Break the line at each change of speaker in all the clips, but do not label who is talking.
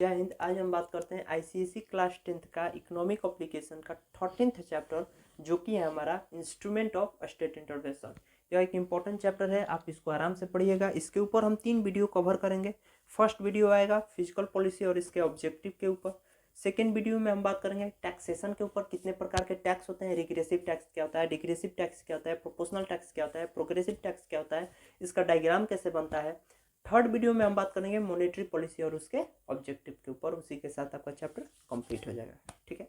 जय हिंद। आज हम बात करते हैं आईसीएसई क्लास 10th का इकोनॉमिक एप्लीकेशन का 13th चैप्टर, जो कि है हमारा इंस्ट्रूमेंट ऑफ स्टेट इंटरवेंशन। यह एक इम्पॉर्टेंट चैप्टर है, आप इसको आराम से पढ़िएगा। इसके ऊपर हम 3 वीडियो कवर करेंगे। फर्स्ट वीडियो आएगा फिजिकल पॉलिसी और इसके ऑब्जेक्टिव के ऊपर। सेकेंड वीडियो में हम बात करेंगे टैक्सेशन के ऊपर, कितने प्रकार के टैक्स होते हैं, रिग्रेसिव टैक्स क्या होता है, डिग्रेसिव टैक्स क्या होता है, प्रोपोर्शनल टैक्स क्या होता है, प्रोग्रेसिव टैक्स क्या होता है, इसका डायग्राम कैसे बनता है। थर्ड वीडियो में हम बात करेंगे मॉनेटरी पॉलिसी और उसके ऑब्जेक्टिव के ऊपर। उसी के साथ आपका चैप्टर कंप्लीट हो जाएगा। ठीक है,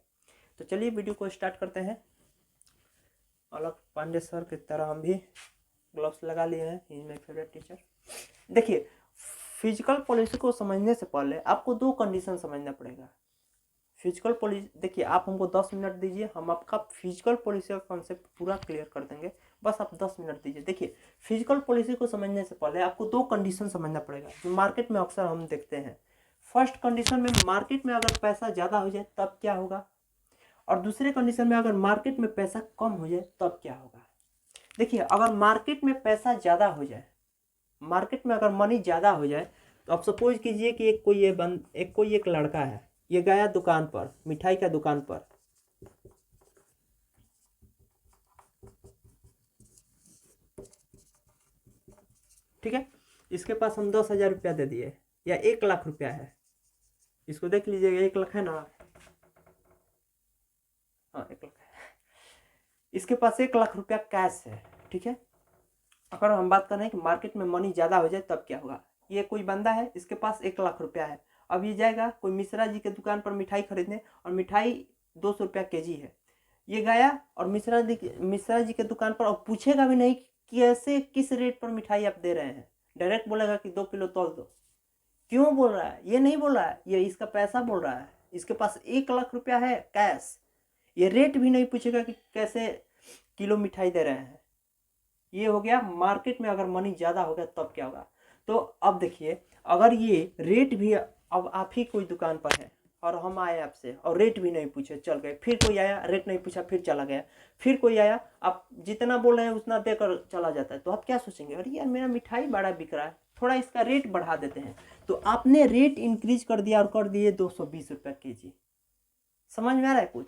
तो चलिए वीडियो को स्टार्ट करते हैं। अलग पांडे सर की तरह हम भी ग्लव्स लगा लिए हैं, he is my favourite teacher. देखिए, फिजिकल पॉलिसी को समझने से पहले आपको 2 कंडीशन समझना पड़ेगा। फिजिकल पॉलिसी, देखिए आप हमको 10 मिनट दीजिए, हम आपका फिजिकल पॉलिसी का कॉन्सेप्ट पूरा क्लियर कर देंगे। बस आप 10 मिनट दीजिए। देखिए, फिजिकल पॉलिसी को समझने से पहले आपको 2 कंडीशन समझना पड़ेगा जो मार्केट में अक्सर हम देखते हैं। फर्स्ट कंडीशन में मार्केट में अगर पैसा ज़्यादा हो जाए तब क्या होगा, और दूसरे कंडीशन में अगर मार्केट में पैसा कम हो जाए तब क्या होगा। देखिए, अगर मार्केट में पैसा ज़्यादा हो जाए, मार्केट में अगर मनी ज़्यादा हो जाए, तो आप सपोज कीजिए कि एक लड़का है, ये गया दुकान पर, मिठाई का दुकान पर। ठीक है, इसके पास हम 10,000 रुपया दे दिए, या 1,00,000 रुपया है। इसको देख लीजिएगा, 1,00,000 है ना। हाँ, 1,00,000 है। इसके पास 1,00,000 रुपया कैश है। ठीक है, अगर हम बात कर रहे हैं कि मार्केट में मनी ज़्यादा हो जाए तब क्या होगा। ये कोई बंदा है, इसके पास 1,00,000 रुपया है। अब ये जाएगा कोई मिश्रा जी के दुकान पर मिठाई खरीदने, और मिठाई 200 रुपया केजी है। ये गया और मिश्रा जी के दुकान पर, और पूछेगा भी नहीं कि ऐसे किस रेट पर मिठाई आप दे रहे हैं। डायरेक्ट बोलेगा कि 2 किलो तौल दो। क्यों बोल रहा है? ये नहीं बोल रहा है, ये इसका पैसा बोल रहा है। इसके पास 1,00,000 रुपया है कैश। ये रेट भी नहीं पूछेगा कि कैसे किलो मिठाई दे रहे हैं। ये हो गया मार्केट में अगर मनी ज़्यादा हो गया तब क्या होगा। तो अब देखिए, अगर ये रेट भी, अब आप ही कोई दुकान पर है और हम आए आपसे और रेट भी नहीं पूछे, चल गए। फिर कोई आया, रेट नहीं पूछा, फिर चला गया। फिर कोई आया, आप जितना बोल रहे हैं उतना देकर चला जाता है, तो आप क्या सोचेंगे, अरे यार मेरा मिठाई बड़ा बिक रहा है, थोड़ा इसका रेट बढ़ा देते हैं। तो आपने रेट इंक्रीज कर दिया और कर दिए 220 रुपया केजी। समझ में आ रहा है कुछ?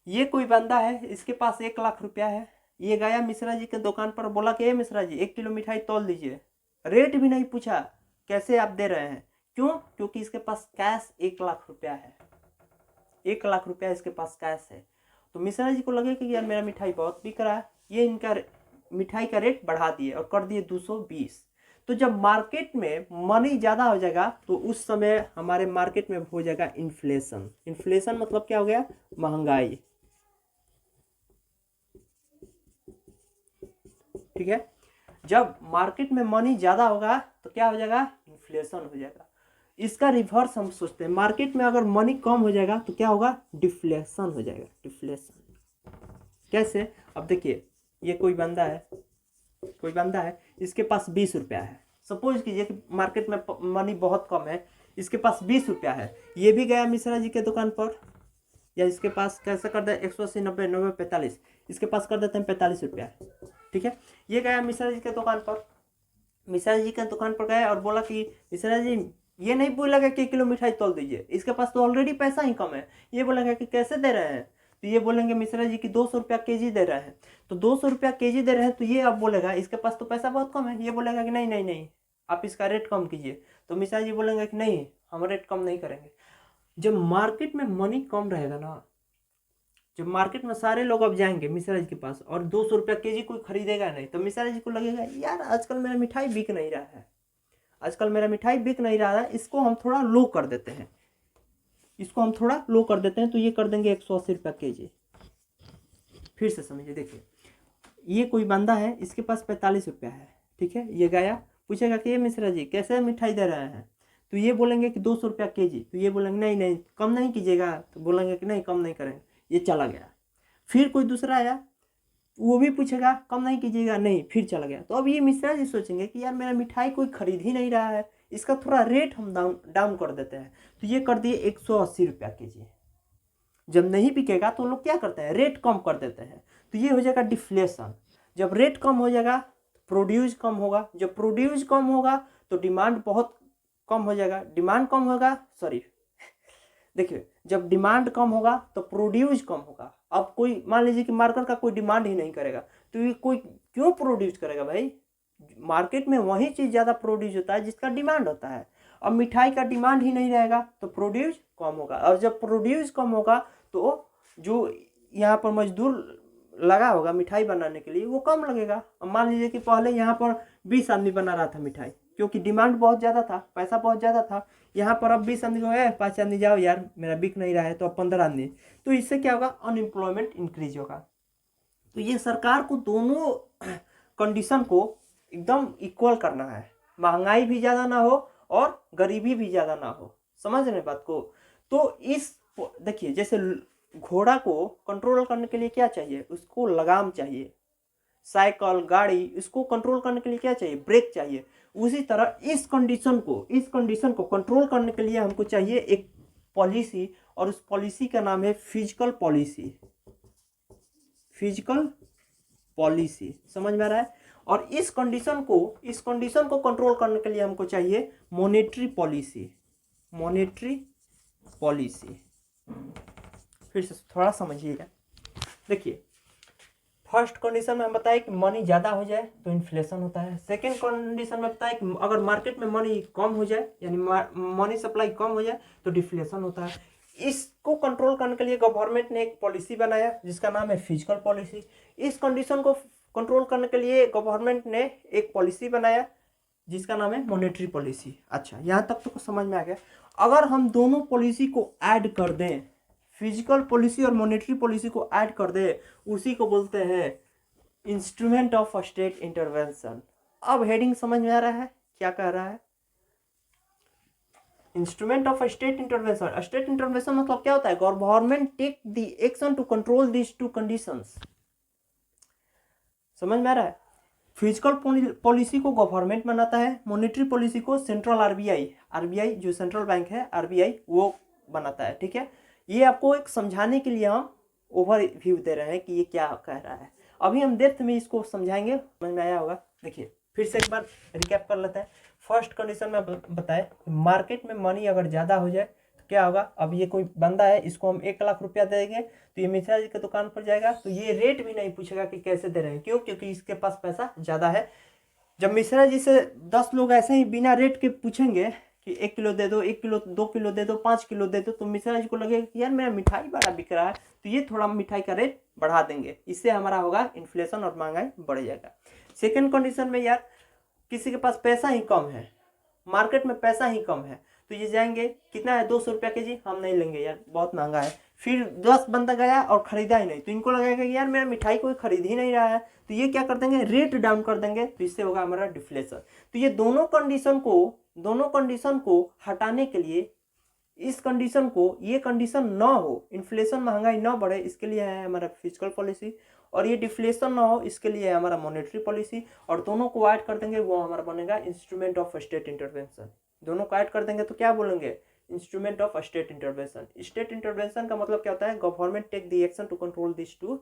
ये कोई बंदा है, इसके पास 1,00,000 रुपया है। ये गया मिश्रा जी के दुकान पर, बोला कि मिश्रा जी 1 किलो मिठाई तौल दीजिए। रेट भी नहीं पूछा कैसे आप दे रहे हैं। क्यों? क्योंकि इसके पास कैश 1,00,000 रुपया है। 1,00,000 रुपया इसके पास कैश है। तो मिश्रा जी को लगे कि यार मेरा मिठाई बहुत बिक रहा है, ये इनका मिठाई का रेट बढ़ा दिए और कर दिए 220। तो जब मार्केट में मनी ज़्यादा हो जाएगा तो उस समय हमारे मार्केट में हो जाएगा इन्फ्लेशन। इन्फ्लेशन मतलब क्या हो गया? महंगाई। ठीक है, जब मार्केट में मनी ज़्यादा होगा तो क्या हो जाएगा? इन्फ्लेशन हो जाएगा। इसका रिवर्स हम सोचते हैं, मार्केट में अगर मनी कम हो जाएगा तो क्या होगा? डिफ्लेशन हो जाएगा। डिफ्लेशन कैसे? अब देखिए, ये कोई बंदा है, इसके पास 20 रुपया है। सपोज कीजिए कि मार्केट में मनी बहुत कम है, इसके पास 20 रुपया है। ये भी गया मिश्रा जी के दुकान पर, या इसके पास कैसे कर दे, 180, 90, 90, 45, इसके पास कर देते हैं 45 रुपया। ठीक है, ये गया मिश्रा जी के दुकान पर। मिश्रा जी के दुकान पर गया और बोला कि मिश्रा जी, ये नहीं बोलेगा कि 1 किलो मिठाई तोल दीजिए, इसके पास तो ऑलरेडी पैसा ही कम है। ये बोलेगा कि कैसे दे रहे हैं, तो ये बोलेंगे मिश्रा जी की 200 रुपया केजी दे रहे हैं। तो 200 रुपया केजी दे रहे हैं, तो ये अब बोलेगा इसके पास तो पैसा बहुत कम है। ये बोलेगा कि नहीं नहीं नहीं, आप इसका रेट कम कीजिए। तो मिश्रा जी बोलेंगे कि नहीं, हम रेट कम नहीं करेंगे। जब मार्केट में मनी कम रहेगा ना, जब मार्केट में सारे लोग अब जाएंगे मिश्रा जी के पास और 200 रुपया केजी कोई खरीदेगा नहीं, तो मिश्रा जी को लगेगा यार आजकल मेरा मिठाई बिक नहीं रहा है, इसको हम थोड़ा लो कर देते हैं, तो ये कर देंगे 180 रुपया केजी। फिर से समझिए, देखिए ये कोई बंदा है, इसके पास 45 रुपया है। ठीक है, ये गया, पूछेगा कि ये मिश्रा जी कैसे मिठाई दे रहे हैं, तो ये बोलेंगे कि 200 रुपया केजी। तो ये बोलेंगे नहीं नहीं, कम नहीं कीजिएगा, तो बोलेंगे कि नहीं कम नहीं करेंगे। ये चला गया। फिर कोई दूसरा आया, वो भी पूछेगा कम नहीं कीजिएगा, नहीं, फिर चला गया। तो अब ये मिश्रा जी सोचेंगे कि यार मेरा मिठाई कोई खरीद ही नहीं रहा है, इसका थोड़ा रेट हम डाउन कर देते हैं। तो ये कर दिए 180 रुपया केजी। जब नहीं बिकेगा तो लोग क्या करते हैं? रेट कम कर देते हैं। तो ये हो जाएगा डिफ्लेशन। जब रेट कम हो जाएगा तो प्रोड्यूस कम होगा, जब प्रोड्यूस कम होगा तो डिमांड बहुत कम हो जाएगा, डिमांड कम होगा, सॉरी देखिए जब डिमांड कम होगा तो प्रोड्यूस कम होगा। अब कोई मान लीजिए कि मार्केट का कोई डिमांड ही नहीं करेगा तो ये कोई क्यों प्रोड्यूस करेगा भाई? मार्केट में वही चीज़ ज़्यादा प्रोड्यूस होता है जिसका डिमांड होता है। अब मिठाई का डिमांड ही नहीं रहेगा तो प्रोड्यूस कम होगा, और जब प्रोड्यूस कम होगा तो जो यहाँ पर मजदूर लगा होगा मिठाई बनाने के लिए वो कम लगेगा। अब मान लीजिए कि पहले यहाँ पर 20 आदमी बना रहा था मिठाई, क्योंकि डिमांड बहुत ज़्यादा था, पैसा बहुत ज़्यादा था। यहाँ पर अब 20 आदमी को है, 5 आदमी जाओ यार मेरा बिक नहीं रहा है, तो अब 15 आदमी, तो इससे क्या होगा? अनएम्प्लॉयमेंट इंक्रीज होगा। तो ये सरकार को दोनों कंडीशन को एकदम इक्वल करना है, महंगाई भी ज़्यादा ना हो और गरीबी भी ज़्यादा ना हो। समझ रहे बात को? तो इस देखिए जैसे घोड़ा को कंट्रोल करने के लिए क्या चाहिए? उसको लगाम चाहिए। साइकिल, गाड़ी, इसको कंट्रोल करने के लिए क्या चाहिए? ब्रेक चाहिए। उसी तरह इस कंडीशन को कंट्रोल करने के लिए हमको चाहिए एक पॉलिसी, और उस पॉलिसी का नाम है फिजिकल पॉलिसी। फिजिकल पॉलिसी समझ में आ रहा है? और इस कंडीशन को कंट्रोल करने के लिए हमको चाहिए मॉनेटरी पॉलिसी। मॉनेटरी पॉलिसी फिर से थोड़ा समझिएगा। देखिए फर्स्ट कंडीशन में हम बताए कि मनी ज़्यादा हो जाए तो इन्फ्लेशन होता है। सेकेंड कंडीशन में बताए कि अगर मार्केट में मनी कम हो जाए, यानी मनी सप्लाई कम हो जाए तो डिफ्लेशन होता है। इसको कंट्रोल करने के लिए गवर्नमेंट ने एक पॉलिसी बनाया जिसका नाम है फिजिकल पॉलिसी। इस कंडीशन को कंट्रोल करने के लिए गवर्नमेंट ने एक पॉलिसी बनाया जिसका नाम है मॉनेटरी पॉलिसी। अच्छा, यहाँ तक तो समझ में आ गया। अगर हम दोनों पॉलिसी को ऐड कर दें, फिजिकल पॉलिसी और मॉनेटरी पॉलिसी को ऐड कर दे, उसी को बोलते हैं इंस्ट्रूमेंट ऑफ स्टेट इंटरवेंशन। अब हेडिंग समझ में आ रहा है क्या कह रहा है? Instrument of state intervention. State intervention मतलब क्या होता है? Government take the action to control this two conditions. समझ में आ रहा है? फिजिकल पॉलिसी को गवर्नमेंट बनाता है, मॉनेटरी पॉलिसी को सेंट्रल आरबीआई जो सेंट्रल बैंक है, आरबीआई, वो बनाता है। ठीक है, ये आपको एक समझाने के लिए हम ओवरव्यू दे रहे हैं कि ये क्या कह रहा है। अभी हम डेप्थ में इसको समझाएंगे, समझ में आया होगा। देखिए फिर से एक बार रिकैप कर लेते हैं। फर्स्ट कंडीशन में बताए मार्केट में मनी अगर ज़्यादा हो जाए तो क्या होगा? अब ये कोई बंदा है, इसको हम 1 लाख रुपया देंगे तो ये मिश्रा जी की दुकान पर जाएगा तो ये रेट भी नहीं पूछेगा कि कैसे दे रहे हैं। क्यों? क्योंकि इसके पास पैसा ज़्यादा है। जब मिश्रा जी से 10 लोग ऐसे ही बिना रेट के पूछेंगे कि 1 किलो दे दो, 1 किलो, 2 किलो दे दो, 5 किलो दे दो, तो मिश्रा जी को लगेगा कि यार मेरा मिठाई बड़ा बिक रहा है, तो ये थोड़ा मिठाई का रेट बढ़ा देंगे। इससे हमारा होगा इन्फ्लेशन और महंगाई बढ़ जाएगा। सेकेंड कंडीशन में यार किसी के पास पैसा ही कम है, मार्केट में पैसा ही कम है, तो ये जाएंगे, कितना है 200 रुपया के जी, हम नहीं लेंगे यार बहुत महंगा है। फिर 10 बंदा गया और खरीदा ही नहीं, तो इनको लगेगा कि यार मेरा मिठाई कोई खरीद ही नहीं रहा है, तो ये क्या कर देंगे? रेट डाउन कर देंगे, तो इससे होगा हमारा डिफ्लेशन। तो ये दोनों कंडीशन को हटाने के लिए, इस कंडीशन को, ये कंडीशन ना हो, इन्फ्लेशन महंगाई ना बढ़े, इसके लिए है हमारा फिजिकल पॉलिसी, और ये डिफ्लेशन ना हो इसके लिए है हमारा मॉनेटरी पॉलिसी। और दोनों को ऐड कर देंगे वो हमारा बनेगा इंस्ट्रूमेंट ऑफ स्टेट इंटरवेंशन। दोनों को ऐड कर देंगे तो क्या बोलेंगे? Instrument of state intervention. State intervention का मतलब क्या होता है? Government take the action to control this two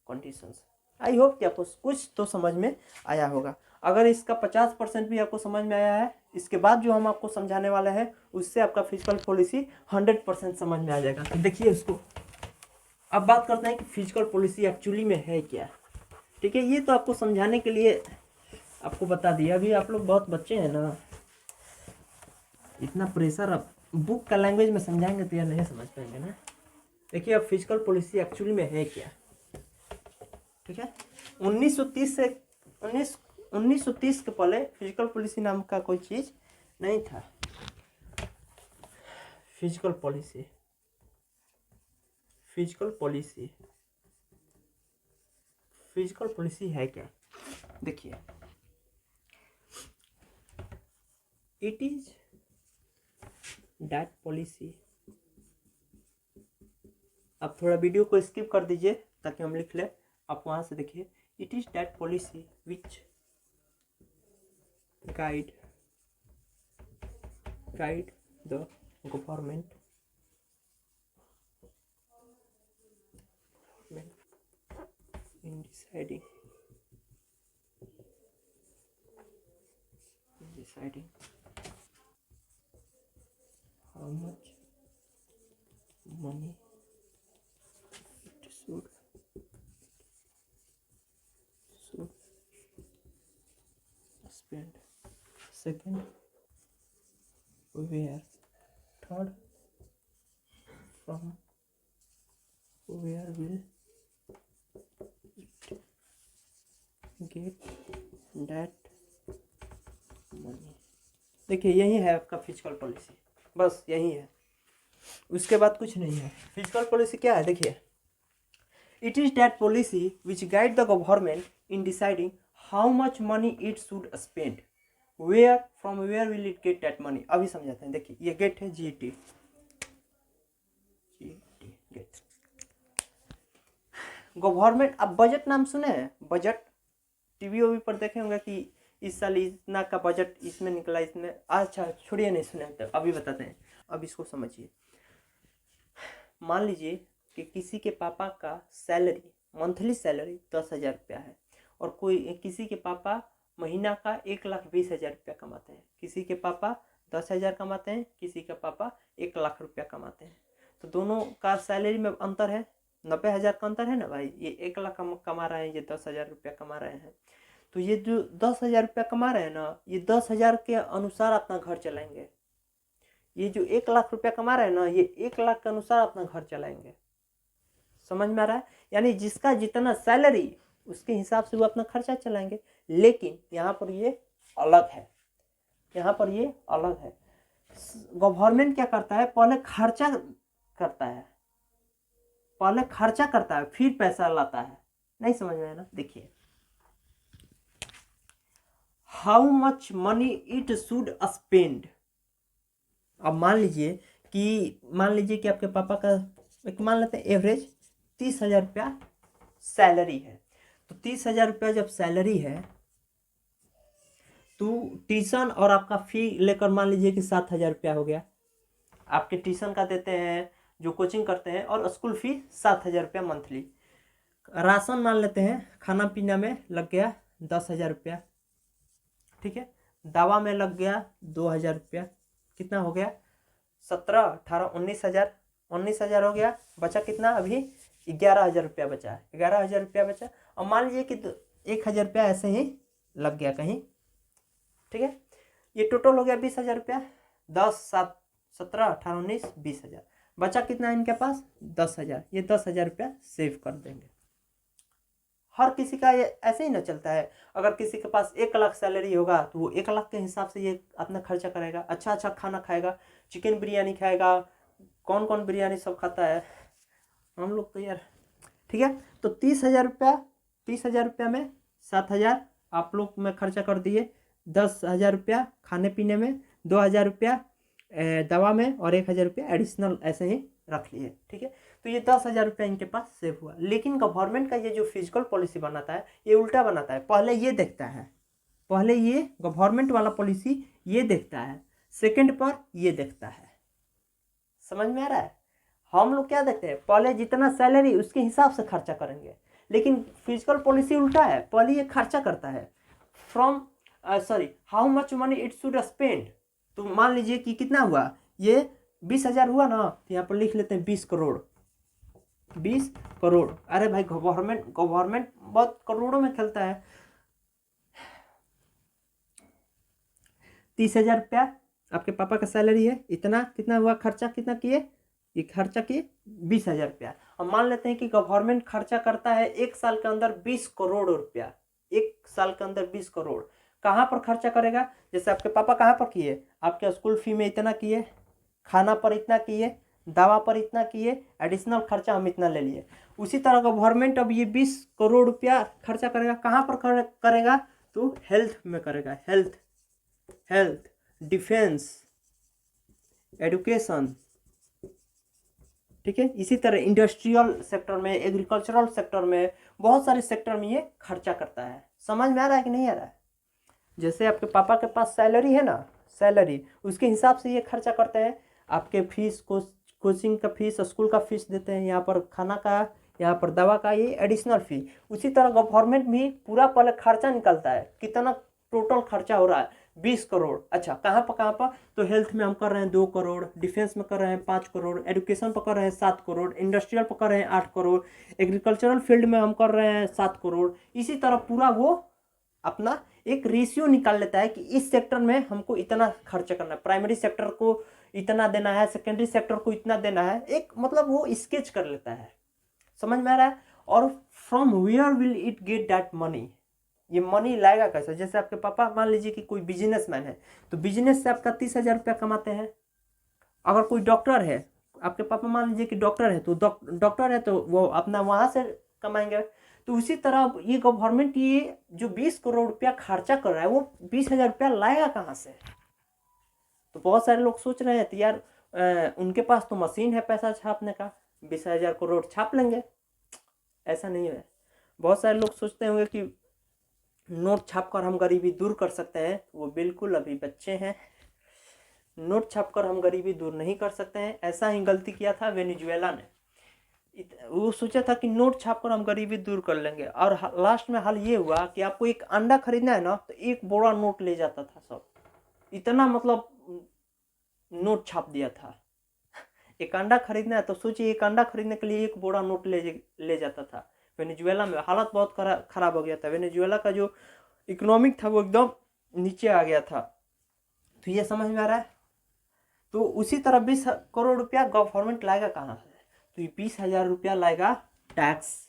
conditions. I hope कि आपको कुछ तो समझ में आया होगा। अगर इसका 50% भी आपको समझ में आया है, इसके बाद जो हम आपको समझाने वाले हैं उससे आपका फिजिकल पॉलिसी 100% समझ में आ जाएगा। तो देखिए इसको, अब बात करते हैं कि फिजिकल पॉलिसी एक्चुअली में है क्या। ठीक है, ये तो आपको समझाने के लिए आपको बता दिया। अभी आप लोग बहुत बच्चे हैं ना, इतना प्रेशर अब बुक का लैंग्वेज में समझाएंगे तो यार नहीं समझ पाएंगे ना। देखिए अब फिजिकल पॉलिसी एक्चुअली में है क्या। ठीक है, 1930 के पहले फिजिकल पॉलिसी नाम का कोई चीज़ नहीं था। फिजिकल पॉलिसी है क्या? देखिए, इट इज दैट पॉलिसी। आप थोड़ा वीडियो को स्किप कर दीजिए ताकि हम लिख लें, आप वहाँ से देखिए। It is that policy which guide the government in deciding how much money it should spend. Second, where. Third, from where will it get that money. देखिए यही है आपका फिजिकल पॉलिसी, बस यही है, उसके बाद कुछ नहीं है। फिजिकल पॉलिसी क्या है देखिए, it is that policy which guide the government in deciding how much money it should spend, where from where will it get that money. अभी समझाते हैं, देखिए ये गेट है GT गेट, गवर्नमेंट। अब बजट नाम सुने हैं, बजट टीवी पर देखे होंगे कि इस साल इतना का बजट इसमें निकला, इसमें। अच्छा छोड़िए, नहीं सुने तो अभी बताते हैं। अब इसको समझिए, मान लीजिए कि किसी के पापा का सैलरी, मंथली सैलरी 10,000 रुपया है, और कोई किसी के पापा महीना का 1,20,000 रुपया कमाते हैं। किसी के पापा 10,000 कमाते हैं, किसी के पापा 1,00,000 रुपया कमाते हैं। तो दोनों का सैलरी में अंतर है, 90,000 का अंतर है ना भाई। ये 1,00,000 कमा रहे हैं, ये 10,000 रुपया कमा रहे हैं। तो ये जो 10,000 रुपया कमा रहे हैं ना, ये 10,000 के अनुसार अपना घर चलाएंगे। ये जो 1,00,000 रुपया कमा रहे हैं ना, ये 1,00,000 के अनुसार अपना घर चलाएंगे। समझ में आ रहा है? यानी जिसका जितना सैलरी उसके हिसाब से वो अपना खर्चा चलाएंगे। लेकिन यहाँ पर ये अलग है, यहाँ पर ये अलग है। गवर्नमेंट क्या करता है, पहले खर्चा करता है, पहले खर्चा करता है फिर पैसा लाता है। नहीं समझ में आया ना? देखिए, how much money it should spend. अब मान लीजिए कि आपके पापा का, एक मान लेते हैं एवरेज 30,000 रुपया सैलरी है। तो 30,000 रुपया जब सैलरी है, तो ट्यूशन और आपका फी लेकर मान लीजिए कि 7,000 रुपया हो गया। आपके ट्यूशन का देते हैं, जो कोचिंग करते हैं, और स्कूल फी 7,000 रुपया मंथली। राशन मान लेते हैं, खाना पीना में लग गया 10,000 रुपया, ठीक है। दवा में लग गया 2,000 रुपया, कितना हो गया? 17, 18, 19,000, 19,000 हो गया। बचा कितना? अभी 11,000 रुपया बचा है, 11,000 रुपया बचा। और मान लीजिए कि 1,000 रुपया ऐसे ही लग गया कहीं, ठीक है। ये टोटल हो गया 20,000 रुपया। 10, 7, 17, 18, 19, 20,000। बचा कितना इनके पास? 10,000। ये 10,000 रुपया सेव कर देंगे। हर किसी का ये ऐसे ही ना चलता है। अगर किसी के पास 1,00,000 सैलरी होगा तो वो 1,00,000 के हिसाब से ये अपना खर्चा करेगा। अच्छा अच्छा खाना खाएगा, चिकन बिरयानी खाएगा। कौन कौन बिरयानी सब खाता है हम लोग तो यार, ठीक है। तो 30,000 रुपया, 30,000 रुपया में 7,000 आप लोग में खर्चा कर दिए, 10,000 रुपया खाने पीने में, 2,000 रुपया दवा में, और 1,000 रुपया एडिशनल ऐसे ही रख लिए, ठीक है। तो ये 10,000 रुपया इनके पास सेव हुआ। लेकिन गवर्नमेंट का ये जो फिजिकल पॉलिसी बनाता है, ये उल्टा बनाता है। पहले ये देखता है, पहले ये गवर्नमेंट वाला पॉलिसी ये देखता है, सेकंड पर ये देखता है। समझ में आ रहा है? हम लोग क्या देखते हैं, पहले जितना सैलरी उसके हिसाब से खर्चा करेंगे। लेकिन फिजिकल पॉलिसी उल्टा है, पहले ये खर्चा करता है from how much money it should spend. तो मान लीजिए कि कितना हुआ, ये 20,000 हुआ ना, तो यहाँ पर लिख लेते हैं 20 करोड़। 20 करोड़। अरे भाई गवर्नमेंट बहुत करोड़ों में खेलता है। 30,000 रुपया आपके पापा का सैलरी है, इतना कितना हुआ खर्चा, कितना किए? ये खर्चा किए 20,000 रुपया। और मान लेते हैं कि गवर्नमेंट खर्चा करता है 1 साल के अंदर 20 करोड़ रुपया। 1 साल के अंदर 20 करोड़ कहाँ पर खर्चा करेगा? जैसे आपके पापा कहाँ पर किए, आपके स्कूल फी में इतना किए, खाना पर इतना किए, दवा पर इतना किए, एडिशनल खर्चा हम इतना ले लिए। उसी तरह गवर्नमेंट अब ये 20 करोड़ रुपया खर्चा करेगा, कहाँ पर करेगा? तो हेल्थ में करेगा। हेल्थ, डिफेंस, एजुकेशन, ठीक है। इसी तरह इंडस्ट्रियल सेक्टर में, एग्रीकल्चरल सेक्टर में, बहुत सारे सेक्टर में ये खर्चा करता है। समझ में आ रहा है कि नहीं आ रहा है? जैसे आपके पापा के पास सैलरी है ना, सैलरी उसके हिसाब से ये खर्चा करते हैं। आपके फीस, कोचिंग का फीस, स्कूल का फीस देते हैं, यहाँ पर खाना का, यहाँ पर दवा का, ये एडिशनल फी। उसी तरह गवर्नमेंट भी पूरा पहले खर्चा निकलता है, कितना टोटल खर्चा हो रहा है। 20 करोड़। अच्छा कहाँ पर? तो हेल्थ में हम कर रहे हैं 2 करोड़, डिफेंस में कर रहे हैं 5 करोड़, एजुकेशन पर कर रहे हैं 7 करोड़, इंडस्ट्रियल पर कर रहे हैं 8 करोड़, एग्रीकल्चरल फील्ड में हम कर रहे हैं 7 करोड़। इसी तरह पूरा वो अपना एक रेशियो निकाल लेता है कि इस सेक्टर में हमको इतना खर्च करना है, प्राइमरी सेक्टर को इतना देना है, सेकेंडरी सेक्टर को इतना देना है, एक मतलब वो स्केच कर लेता है। समझ में आ रहा है? और from where will it get that money, ये मनी लाएगा कैसे? जैसे आपके पापा मान लीजिए कि कोई बिजनेसमैन है, तो बिजनेस से आपका 30,000 रुपया कमाते हैं। अगर कोई डॉक्टर है, आपके पापा मान लीजिए कि डॉक्टर है, तो डॉक्टर है तो वो अपना वहां से कमाएंगे। तो उसी तरह ये गवर्नमेंट ये जो 20 करोड़ रुपया खर्चा कर रहा है, वो 20,000 रुपया लाएगा कहाँ से? तो बहुत सारे लोग सोच रहे हैं तो यार उनके पास तो मशीन है पैसा छापने का, 20,000 करोड़ छाप लेंगे। ऐसा नहीं है। बहुत सारे लोग सोचते होंगे कि नोट छापकर हम गरीबी दूर कर सकते हैं। वो बिल्कुल अभी बच्चे हैं, नोट छापकर हम गरीबी दूर नहीं कर सकते हैं। ऐसा ही गलती किया था वेनेजुएला ने, वो सोचा था कि नोट छापकर हम गरीबी दूर कर लेंगे, और लास्ट में हाल ये हुआ कि आपको एक अंडा खरीदना है ना, तो एक बोरा नोट ले जाता था सब, इतना मतलब नोट छाप दिया था। एक अंडा खरीदना है तो सोचिए, एक अंडा खरीदने के लिए एक बोरा नोट ले जाता था। वेनेजुएला में हालत बहुत खराब हो गया था, वेनेजुएला का जो इकोनॉमिक था वो एकदम नीचे आ गया था। तो ये समझ में आ रहा है? तो उसी तरह 20 करोड़ रुपया गवर्नमेंट लाएगा कहाँ से? तो ये 20,000 रुपया लाएगा टैक्स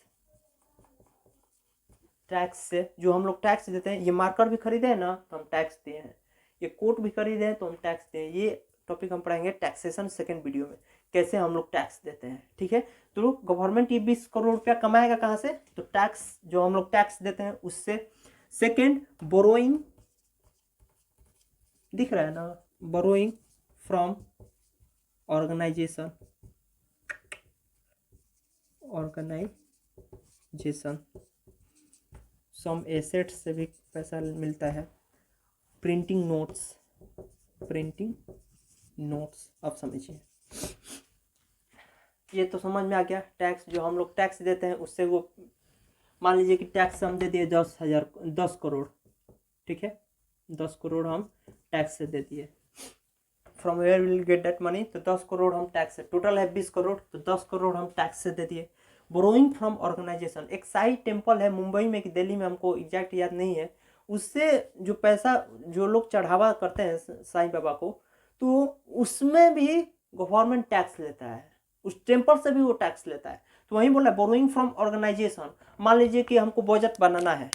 से। जो हम लोग टैक्स देते हैं, ये मार्कर भी खरीदे हैं ना तो हम टैक्स दिए हैं, ये कोट भी खरीदे हैं तो हम टैक्स दिए हैं। ये टॉपिक हम पढ़ाएंगे टैक्सेशन सेकंड वीडियो में, कैसे हम लोग टैक्स देते हैं। ठीक है, तो गवर्नमेंट ये 20 करोड़ रुपया कमाएगा कहाँ से? तो टैक्स, जो हम लोग टैक्स देते हैं उससे। सेकेंड, बोरोइंग, दिख रहा है ना, borrowing from organisation some assets से भी पैसा मिलता है। प्रिंटिंग नोट्स, अब समझिए, ये तो समझ में आ गया। टैक्स, जो हम लोग टैक्स देते हैं उससे वो, मान लीजिए कि टैक्स हम दे दिए 10 करोड़, ठीक है, 10 करोड़ हम टैक्स से दे दिए। From where will get that money, तो 10 करोड़ हम टैक्स से, टोटल है 20 करोड़, तो 10 करोड़ हम टैक्स से दे दिए। बोरोइंग फ्रॉम ऑर्गेनाइजेशन, एक साई टेम्पल है मुंबई में कि दिल्ली में, हमको एग्जैक्ट याद नहीं है, उससे जो पैसा जो लोग चढ़ावा करते हैं साईं बाबा को, तो उसमें भी गवर्नमेंट टैक्स लेता है, उस टेम्पल से भी वो टैक्स लेता है। तो वहीं बोला बोरोइंग फ्रॉम ऑर्गेनाइजेशन। मान लीजिए कि हमको बजट बनाना है,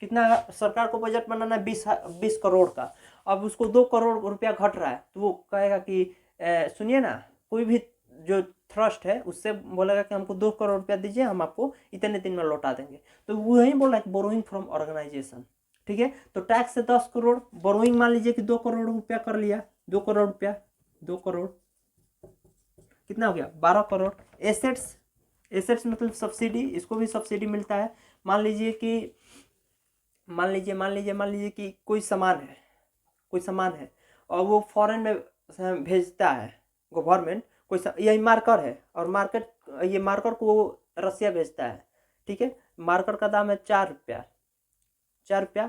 कितना सरकार को बजट बनाना है? 20 करोड़ का। अब उसको 2 करोड़ रुपया घट रहा है, तो वो कहेगा कि सुनिए ना, कोई भी जो थ्रस्ट है उससे बोलेगा कि हमको 2 करोड़ रुपया दीजिए, हम आपको इतने दिन में लौटा देंगे। तो वही बोल रहा है बोरोइंग फ्रॉम ऑर्गेनाइजेशन। ठीक है, तो टैक्स से 10 करोड़, बोरोइंग मान लीजिए कि 2 करोड़ रुपया कर लिया, 2 करोड़ रुपया, 2 करोड़ कितना हो गया? 12 करोड़। एसेट्स मतलब सब्सिडी, इसको भी सब्सिडी मिलता है। मान लीजिए कि कोई सामान है और वो फॉरेन में भेजता है गवर्नमेंट, यही मार्कर है, और ये मार्कर को रसिया भेजता है। ठीक है, मार्कर का दाम है 4 रुपया,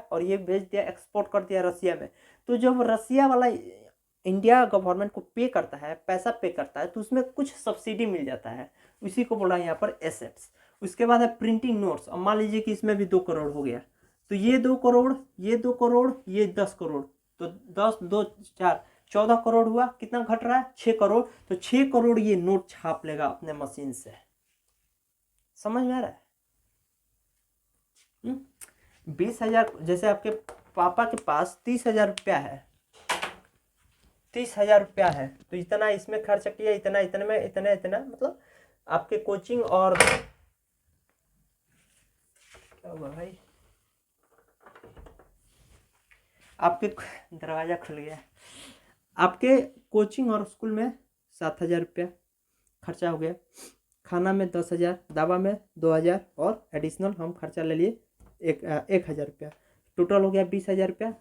और ये भेज दिया, एक्सपोर्ट कर दिया रसिया में। तो जब रसिया वाला इंडिया गवर्नमेंट को पैसा पे करता है, तो उसमें कुछ सब्सिडी मिल जाता है, उसी को बोला यहाँ पर एसेट्स। उसके बाद है प्रिंटिंग नोट्स। अब मान लीजिए कि इसमें भी 2 करोड़ हो गया, तो ये 2 करोड़, ये 2 करोड़, ये 10 करोड़, तो 10 2 4 14 करोड़ हुआ। कितना घट रहा है? 6 करोड़। तो 6 करोड़ ये नोट छाप लेगा अपने मशीन से। समझ में आ रहा है? 20,000, जैसे आपके पापा के पास 30,000 रुपया है, 30,000 रुपया है, तो इतना इसमें खर्च किया, इतने में इतना मतलब आपके कोचिंग और क्या हुआ भाई, आपके दरवाजा खुल गया। आपके कोचिंग और स्कूल में 7,000 रुपया खर्चा हो गया, खाना में 10,000, दवा में 2,000, और एडिशनल हम खर्चा ले लिए 1,000 रुपया। टोटल हो गया 20,000 रुपया।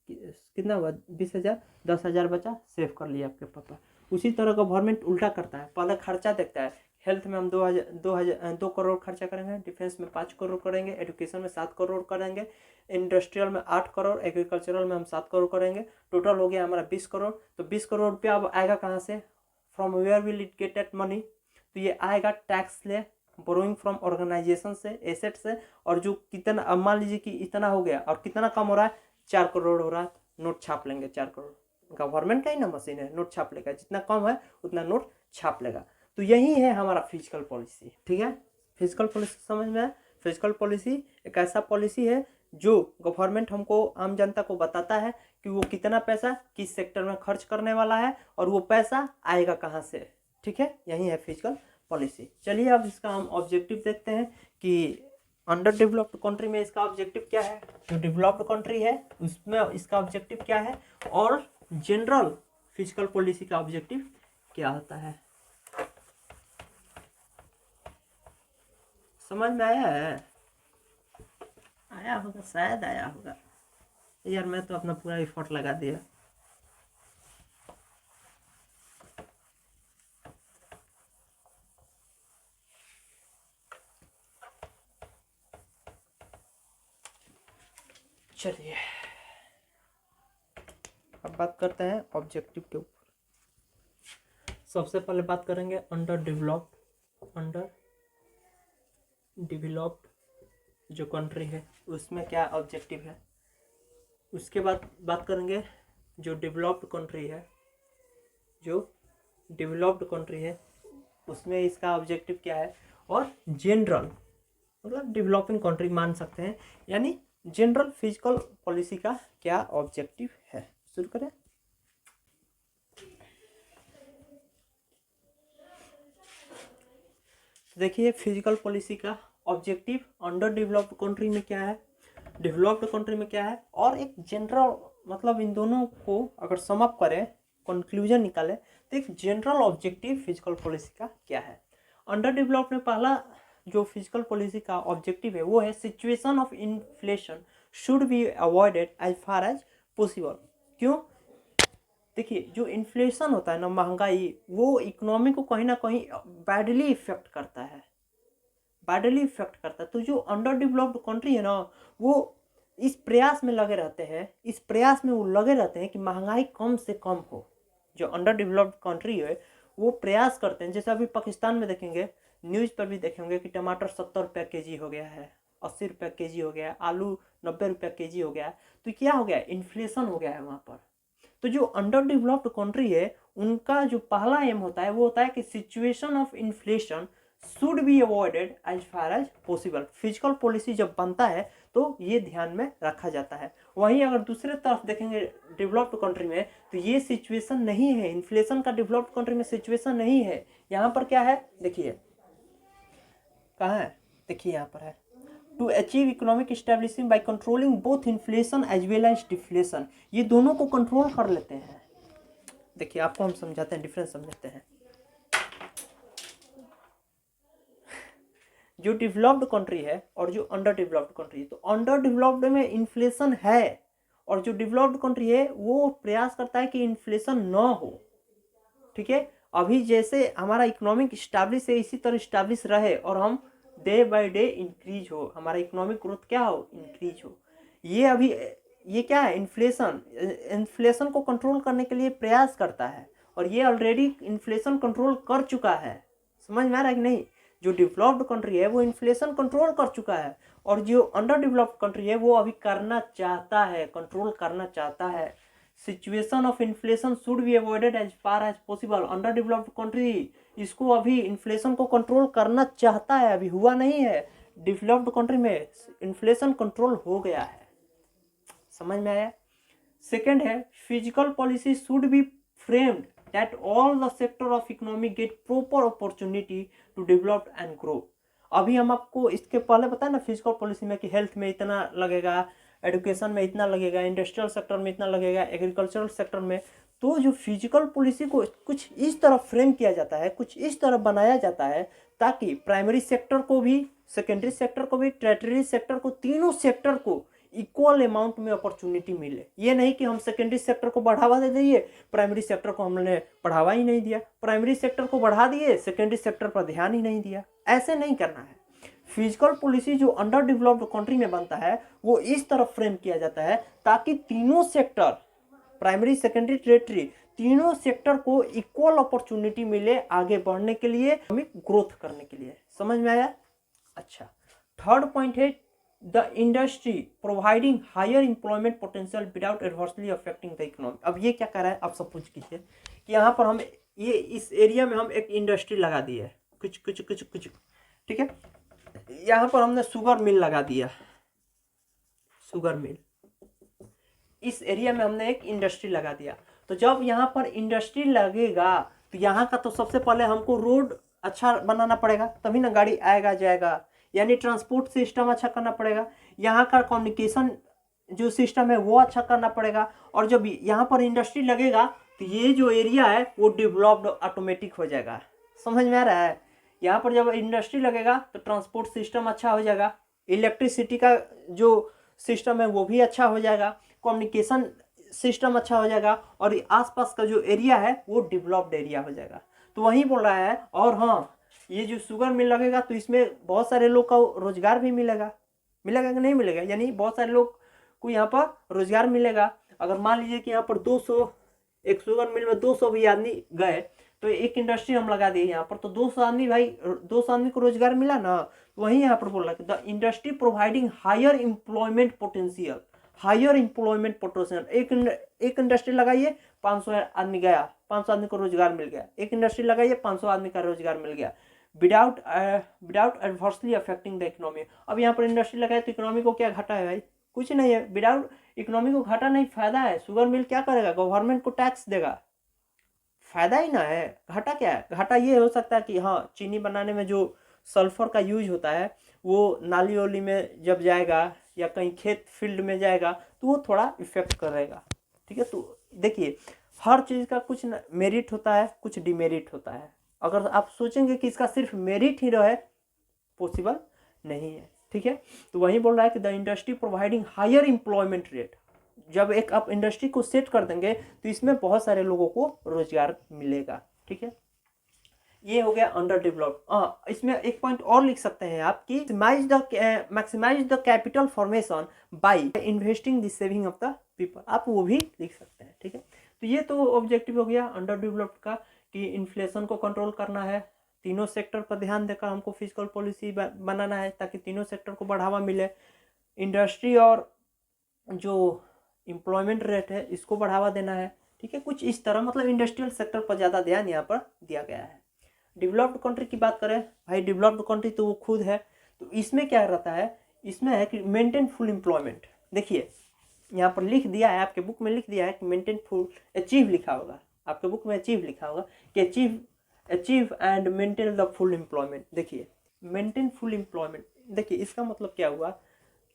कितना हुआ? 20,000, 10,000 बचा, सेव कर लिया आपके पापा। उसी तरह गवर्नमेंट उल्टा करता है, पहले खर्चा देखता है हेल्थ में हम 2 करोड़ खर्चा करेंगे, डिफेंस में 5 करोड़ करेंगे, एजुकेशन में 7 करोड़ करेंगे, इंडस्ट्रियल में 8 करोड़, एग्रीकल्चरल में हम 7 करोड़ करेंगे। टोटल हो गया हमारा 20 करोड़। तो 20 करोड़ रुपया अब आएगा कहाँ से? From where will it get that money? तो ये आएगा टैक्स ले, बोरोइंग फ्रॉम ऑर्गेनाइजेशन से, एसेट से। और जो कितना, अब मान लीजिए कि इतना हो गया और कितना कम हो रहा है, 4 करोड़ हो रहा है, नोट छाप लेंगे 4 करोड़। गवर्नमेंट का ही ना मशीन है, नोट छाप लेगा, जितना कम है उतना नोट छाप लेगा। तो यही है हमारा फिजिकल पॉलिसी। ठीक है, फिजिकल पॉलिसी समझ में आया? फिजिकल पॉलिसी एक ऐसा पॉलिसी है जो गवर्नमेंट हमको, आम जनता को बताता है कि वो कितना पैसा किस सेक्टर में खर्च करने वाला है और वो पैसा आएगा कहाँ से। ठीक है, यही है फिजिकल पॉलिसी। चलिए अब इसका हम ऑब्जेक्टिव देखते हैं कि अंडर डेवलप्ड कंट्री में इसका ऑब्जेक्टिव क्या है, जो डेवलप्ड कंट्री है उसमें इसका ऑब्जेक्टिव क्या है, और जनरल फिजिकल पॉलिसी का ऑब्जेक्टिव क्या होता है। समझ में आया है? आया होगा, शायद आया होगा यार, मैं तो अपना पूरा एफर्ट लगा दिया। चलिए अब बात करते हैं ऑब्जेक्टिव के ऊपर। सबसे पहले बात करेंगे अंडर डेवलप्ड जो कंट्री है उसमें क्या ऑब्जेक्टिव है। उसके बाद बात करेंगे जो डेवलप्ड कंट्री है उसमें इसका ऑब्जेक्टिव क्या है, और जनरल मतलब डेवलपिंग कंट्री मान सकते हैं, यानी जनरल फिजिकल पॉलिसी का क्या ऑब्जेक्टिव है। शुरू करें। देखिए फिजिकल पॉलिसी का ऑब्जेक्टिव अंडर डेवलप्ड कंट्री में क्या है, डेवलप्ड कंट्री में क्या है, और एक जनरल, मतलब इन दोनों को अगर सम अप करें, कंक्लूजन निकालें, तो एक जनरल ऑब्जेक्टिव फिजिकल पॉलिसी का क्या है। अंडर डेवलप्ड में पहला जो फिजिकल पॉलिसी का ऑब्जेक्टिव है वो है situation of inflation should be avoided as far as possible. क्यों? देखिए जो इन्फ्लेशन होता है ना, महंगाई, वो इकोनॉमी को कहीं ना कहीं बैडली इफेक्ट करता है, तो जो अंडर डेवलप्ड कंट्री है ना, वो इस प्रयास में लगे रहते हैं, कि महंगाई कम से कम हो। जो अंडर डेवलप्ड कंट्री है वो प्रयास करते हैं, जैसे अभी पाकिस्तान में देखेंगे, न्यूज़ पर भी देखेंगे कि टमाटर 70 रुपये के जी हो गया है, 80 रुपये के जी हो गया है, आलू 90 रुपये के जी हो गया है। तो क्या हो गया? इन्फ्लेशन हो गया है वहाँ पर। तो जो अंडर डेवलप्ड कंट्री है उनका जो पहला एम होता है वो होता है कि situation of inflation should be avoided as far as possible. Physical policy जब बनता है तो ये ध्यान में रखा जाता है। वहीं अगर दूसरे तरफ देखेंगे डेवलप्ड कंट्री में, तो ये सिचुएशन नहीं है, इन्फ्लेशन का डेवलप्ड कंट्री में सिचुएशन नहीं है। यहाँ पर क्या है, देखिए कहाँ है, देखिए यहाँ पर है, to achieve economic stability by controlling both inflation as well as deflation. ये दोनों को कंट्रोल कर लेते हैं। देखिए आपको हम समझाते हैं, डिफरेंस समझाते हैं। जो डेवलप्ड कंट्री है और जो अंडर डेवलप्ड कंट्री है, तो अंडर डेवलप्ड में इन्फ्लेशन है और जो डेवलप्ड कंट्री है वो प्रयास करता है कि इन्फ्लेशन ना हो। ठीक है, अभी जैसे हमारा इकोनॉमिक स्टैब्लिश है इसी तरह स्टैब्लिश रहे और हम डे बाय डे इंक्रीज हो, हमारा इकोनॉमिक ग्रोथ क्या हो, इंक्रीज हो। ये अभी ये क्या है, इन्फ्लेशन को कंट्रोल करने के लिए प्रयास करता है और ये ऑलरेडी इन्फ्लेशन कंट्रोल कर चुका है। समझ में आ रहा है कि नहीं? जो डेवलप्ड कंट्री है वो इन्फ्लेशन कंट्रोल कर चुका है और जो अंडर डेवलप्ड कंट्री है वो अभी करना चाहता है, कंट्रोल करना चाहता है। Situation of inflation should be avoided as far as possible. Under developed country इसको अभी इन्फ्लेशन को कंट्रोल करना चाहता है, अभी हुआ नहीं है। डेवलप्ड कंट्री में इन्फ्लेशन कंट्रोल हो गया है। समझ में आया? सेकेंड है physical policy should be framed that all the sector of economy get proper opportunity to develop and grow। अभी हम आपको इसके पहले बताया ना फिजिकल पॉलिसी में कि हेल्थ में इतना लगेगा, एजुकेशन में इतना लगेगा, इंडस्ट्रियल सेक्टर में इतना लगेगा, एग्रीकल्चरल सेक्टर में। तो जो फिजिकल पॉलिसी को कुछ इस तरह फ्रेम किया जाता है, कुछ इस तरह बनाया जाता है ताकि प्राइमरी सेक्टर को भी, सेकेंडरी सेक्टर को भी, टर्टियरी सेक्टर को, तीनों सेक्टर को इक्वल अमाउंट में अपॉर्चुनिटी मिले। ये नहीं कि हम सेकेंडरी सेक्टर को बढ़ावा दे दिए, प्राइमरी सेक्टर को हमने बढ़ावा ही नहीं दिया, प्राइमरी सेक्टर को बढ़ा दिए, सेकेंडरी सेक्टर पर ध्यान ही नहीं दिया। ऐसे नहीं करना है। फिजिकल पॉलिसी जो अंडर डेवलप्ड कंट्री में बनता है वो इस तरह फ्रेम किया जाता है ताकि तीनों सेक्टर, प्राइमरी सेकेंडरी टर्टियरी, तीनों सेक्टर को इक्वल अपॉर्चुनिटी मिले आगे बढ़ने के लिए, इकोनॉमिक ग्रोथ करने के लिए। समझ में आया? अच्छा, थर्ड पॉइंट है the industry providing higher employment potential without adversely affecting the economy. अब ये क्या कर रहा है, आप सपोज कीजिए कि यहाँ पर हम ये इस एरिया में हम एक इंडस्ट्री लगा दी है, कुछ कुछ कुछ कुछ, ठीक है। यहाँ पर हमने शुगर मिल लगा दिया, शुगर मिल, इस एरिया में हमने एक इंडस्ट्री लगा दिया। तो जब यहाँ पर इंडस्ट्री लगेगा तो यहाँ का तो सबसे पहले हमको रोड अच्छा बनाना पड़ेगा, तभी ना गाड़ी आएगा जाएगा, यानी ट्रांसपोर्ट सिस्टम अच्छा करना पड़ेगा। यहाँ का कम्युनिकेशन जो सिस्टम है वो अच्छा करना पड़ेगा। और जब यहाँ पर इंडस्ट्री लगेगा तो ये जो एरिया है वो डेवलप्ड ऑटोमेटिक हो जाएगा। समझ में आ रहा है? यहाँ पर जब इंडस्ट्री लगेगा तो ट्रांसपोर्ट सिस्टम अच्छा हो जाएगा, इलेक्ट्रिसिटी का जो सिस्टम है वो भी अच्छा हो जाएगा, कम्युनिकेशन सिस्टम अच्छा हो जाएगा, और आसपास का जो एरिया है वो डेवलप्ड एरिया हो जाएगा। तो वही बोल रहा है। और हाँ, ये जो शुगर मिल लगेगा तो इसमें बहुत सारे लोग का रोजगार भी मिलेगा, मिलेगा कि नहीं मिलेगा? यानी बहुत सारे लोग को यहाँ पर रोजगार मिलेगा। अगर मान लीजिए कि यहाँ पर 200, एक शुगर मिल में 200 भी आदमी गए तो एक इंडस्ट्री हम लगा दिए यहाँ पर, तो 200 आदमी, भाई 200 आदमी को रोजगार मिला ना। वही यहाँ पर बोल रहा है the industry providing higher employment potential, higher employment potential. एक इंडस्ट्री लगाइए, 500 आदमी गया, 500 आदमी को रोजगार मिल गया। एक इंडस्ट्री लगाइए, 500 आदमी का रोजगार मिल गया, without adversely affecting the economy. अब यहाँ पर इंडस्ट्री लगाए तो इकोनॉमी को क्या घाटा है? भाई कुछ नहीं है, विदाउट इकोनॉमी को घाटा नहीं, फायदा है। शुगर मिल क्या करेगा? गवर्नमेंट को टैक्स देगा, फायदा ही ना है, घाटा क्या है? घाटा ये हो सकता है कि हाँ, चीनी बनाने में जो सल्फर का यूज होता है वो नाली वाली में जब जाएगा या कहीं खेत फील्ड में जाएगा तो वो थोड़ा इफेक्ट करेगा, ठीक है। तो देखिए, हर चीज़ का कुछ मेरिट होता है, कुछ डिमेरिट होता है। अगर आप सोचेंगे कि इसका सिर्फ मेरिट ही रहे, पॉसिबल नहीं है, ठीक है। तो वही बोल रहा है कि the industry providing higher employment rate. जब एक आप इंडस्ट्री को सेट कर देंगे तो इसमें बहुत सारे लोगों को रोजगार मिलेगा, ठीक है। ये हो गया अंडर डेवलप्ड। इसमें एक पॉइंट और लिख सकते हैं आप कि maximise the capital formation by investing the saving of the people. आप वो भी लिख सकते हैं, ठीक है। तो ये तो ऑब्जेक्टिव हो गया अंडर डेवलप्ड का कि इन्फ्लेशन को कंट्रोल करना है, तीनों सेक्टर पर ध्यान देकर हमको फिजिकल पॉलिसी बनाना है ताकि तीनों सेक्टर को बढ़ावा मिले। इंडस्ट्री और जो एम्प्लॉयमेंट रेट है इसको बढ़ावा देना है, ठीक है। कुछ इस तरह, मतलब इंडस्ट्रियल सेक्टर पर ज़्यादा ध्यान यहाँ पर दिया गया है। डेवलप्ड कंट्री की बात करें, भाई डेवलप्ड कंट्री तो वो खुद है, तो इसमें क्या रहता है? इसमें है कि मेंटेन फुल एम्प्लॉयमेंट। देखिए यहाँ पर लिख दिया है, आपके बुक में लिख दिया है कि मेंटेन फुल, अचीव लिखा होगा, आपके बुक में अचीव लिखा होगा कि achieve and maintain the full employment. देखिए मेंटेन फुल एम्प्लॉयमेंट, देखिए इसका मतलब क्या हुआ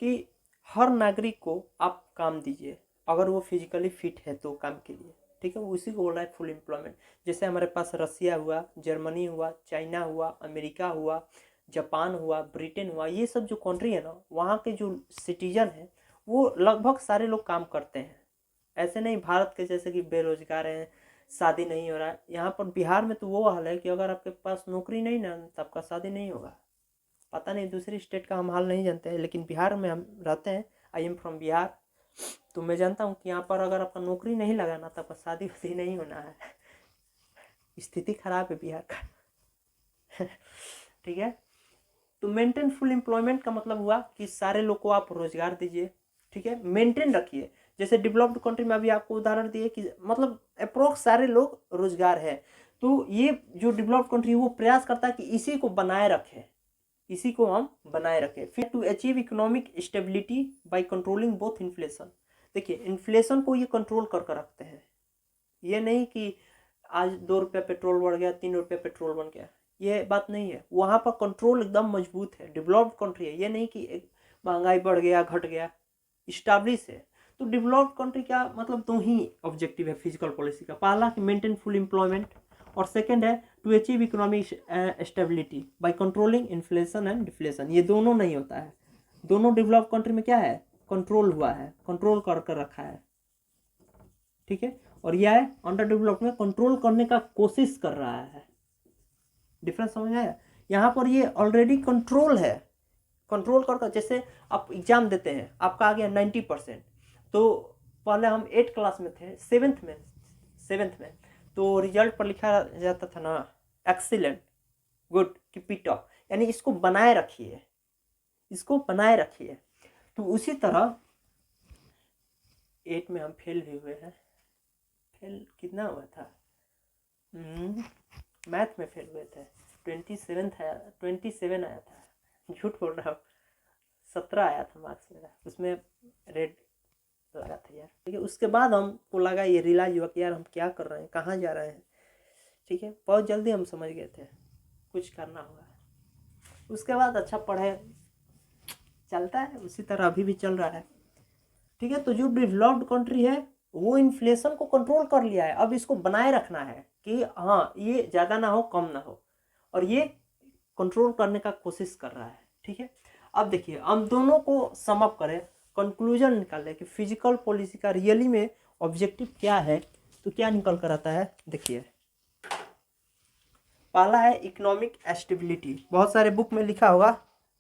कि हर नागरिक को आप काम दीजिए, अगर वो फिजिकली फिट है तो काम के लिए, ठीक है। उसी को बोल रहा है फुल एम्प्लॉयमेंट। जैसे हमारे पास रसिया हुआ, जर्मनी हुआ, चाइना हुआ, अमेरिका हुआ, जापान हुआ, ब्रिटेन हुआ, ये सब जो कंट्री है ना, वहाँ के जो सिटीजन है वो लगभग सारे लोग काम करते हैं। ऐसे नहीं भारत के जैसे कि बेरोजगार हैं, शादी नहीं हो रहा है। यहाँ पर बिहार में तो वो हाल है कि अगर आपके पास नौकरी नहीं ना तो आपका शादी नहीं होगा। पता नहीं दूसरी स्टेट का हम हाल नहीं जानते हैं, लेकिन बिहार में हम रहते हैं, आई एम फ्रॉम बिहार, तो मैं जानता हूँ कि यहाँ पर अगर आपका नौकरी नहीं लगा ना तो आपका शादी वादी नहीं होना है। स्थिति खराब है बिहार का। ठीक है। तो मेंटेन फुल एम्प्लॉयमेंट का मतलब हुआ कि सारे लोग को आप रोजगार दीजिए, ठीक है, मेंटेन रखिए। जैसे डेवलप्ड कंट्री में अभी आपको उदाहरण दिए कि मतलब अप्रोक्स सारे लोग रोजगार है, तो ये जो डेवलप्ड कंट्री वो प्रयास करता है कि इसी को बनाए रखे, इसी को हम बनाए रखें। फिर to achieve economic stability by controlling both inflation. देखिए इन्फ्लेशन को ये कंट्रोल करके रखते हैं, ये नहीं कि आज 2 रुपये पेट्रोल बढ़ गया, 3 रुपये पेट्रोल बन गया, ये बात नहीं है। वहाँ पर कंट्रोल एकदम मजबूत है, डेवलप्ड कंट्री है। ये नहीं कि महंगाई बढ़ गया घट गया, स्टैब्लिश है। तो डेवलप्ड कंट्री का मतलब 2 ही ऑब्जेक्टिव है फिजिकल पॉलिसी का। पहला कि मेंटेन फुल एम्प्लॉयमेंट, और सेकंड है to achieve economic stability by controlling inflation and deflation. ये दोनों नहीं होता है। दोनों डेवलप्ड कंट्री में क्या है? कंट्रोल हुआ है, कंट्रोल कर रखा है, ठीक है। और यह है अंडर डेवलप्ड में कंट्रोल करने का कोशिश कर रहा है। डिफरेंस समझ में आया? यहाँ पर ये ऑलरेडी कंट्रोल है, कंट्रोल कर, जैसे आप एग्जाम देते हैं, आपका आ गया 90%, तो पहले हम 8 क्लास में थे, सेवेंथ में तो रिजल्ट पर लिखा जाता था ना excellent, good, keep it up, यानी इसको बनाए रखिए, इसको बनाए रखिए। तो उसी तरह 8 में हम फेल भी हुए हैं, फेल कितना हुआ था, मैथ में फेल हुए थे, 27 आया था, झूठ बोल रहा हूँ, 17 आया था मार्क्स मेरा, उसमें रेड लगा था यार, ठीक है। उसके बाद हमको लगा, ये रियलाइज हुआ कि यार हम क्या कर रहे हैं, कहाँ जा रहे हैं, ठीक है। बहुत जल्दी हम समझ गए थे कुछ करना होगा। उसके बाद अच्छा पढ़े, चलता है उसी तरह अभी भी चल रहा है, ठीक है। तो जो डेवलप्ड कंट्री है वो इन्फ्लेशन को कंट्रोल कर लिया है, अब इसको बनाए रखना है कि हाँ ये ज़्यादा ना हो कम ना हो, और ये कंट्रोल करने का कोशिश कर रहा है, ठीक है। अब देखिए हम दोनों को सम अप करें, कंक्लूजन निकालें कि फिजिकल पॉलिसी का रियली में ऑब्जेक्टिव क्या है, तो क्या निकल कर आता है। देखिए पहला है इकोनॉमिक स्टेबिलिटी, बहुत सारे बुक में लिखा होगा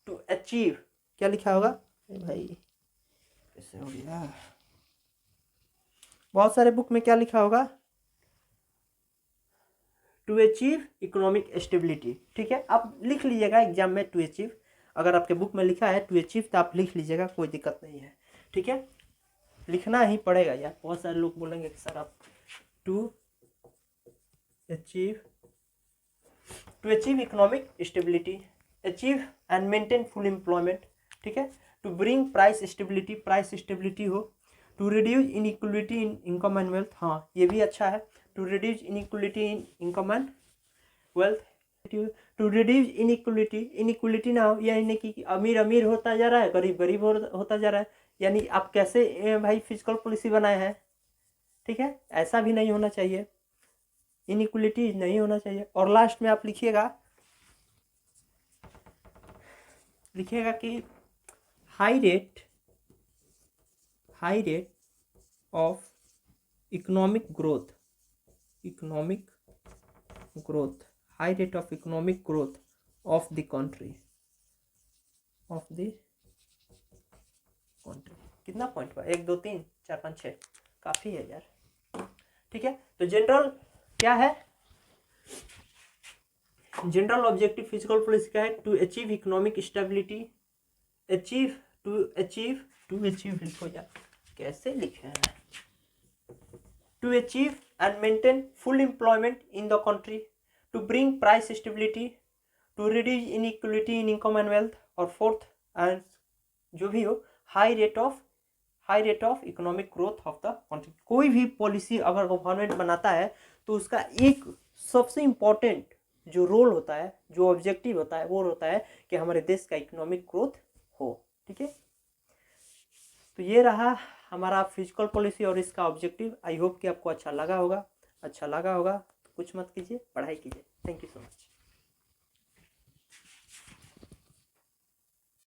टू अचीव, क्या लिखा होगा भाई, कैसे हो गया, बहुत सारे बुक में क्या लिखा होगा, टू अचीव इकोनॉमिक स्टेबिलिटी, ठीक है। आप लिख लीजिएगा एग्जाम में टू अचीव, अगर आपके बुक में लिखा है टू अचीव तो आप लिख लीजिएगा, कोई दिक्कत नहीं है, ठीक है। लिखना ही पड़ेगा यार, बहुत सारे लोग बोलेंगे कि सर आप to achieve economic stability, achieve and maintain full employment, ठीक है। टू ब्रिंग प्राइस स्टेबिलिटी हो, to reduce inequality in income and wealth, हाँ ये भी अच्छा है, to reduce inequality in income and wealth, to reduce inequality ना हो, यानी कि अमीर अमीर होता जा रहा है, गरीब गरीब होता जा रहा है, यानी आप कैसे भाई फिजिकल पॉलिसी बनाए हैं, ठीक है, ऐसा भी नहीं होना चाहिए, इनइक्वलिटी नहीं होना चाहिए। और लास्ट में आप लिखिएगा कि high rate of economic growth, high rate of economic growth of the country, कितना पॉइंट हुआ, 1 2 3 4 5 6, काफी है यार, ठीक है। तो जनरल क्या है, जनरल ऑब्जेक्टिव फिजिकल पॉलिसी का है to achieve economic stability, to achieve लिखो यार, कैसे लिखे हैं, to achieve and maintain full employment in the country, to bring price stability, to reduce inequality in income and wealth, और फोर्थ एंड जो भी हो high rate of economic growth of the country. कोई भी पॉलिसी अगर government बनाता है तो उसका एक सबसे इम्पोर्टेंट जो रोल होता है, जो ऑब्जेक्टिव होता है, वो होता है कि हमारे देश का इकोनॉमिक ग्रोथ हो, ठीक है। तो ये रहा हमारा फिजिकल पॉलिसी और इसका ऑब्जेक्टिव। आई होप कि आपको अच्छा लगा होगा, तो कुछ मत कीजिए, पढ़ाई कीजिए। Thank you.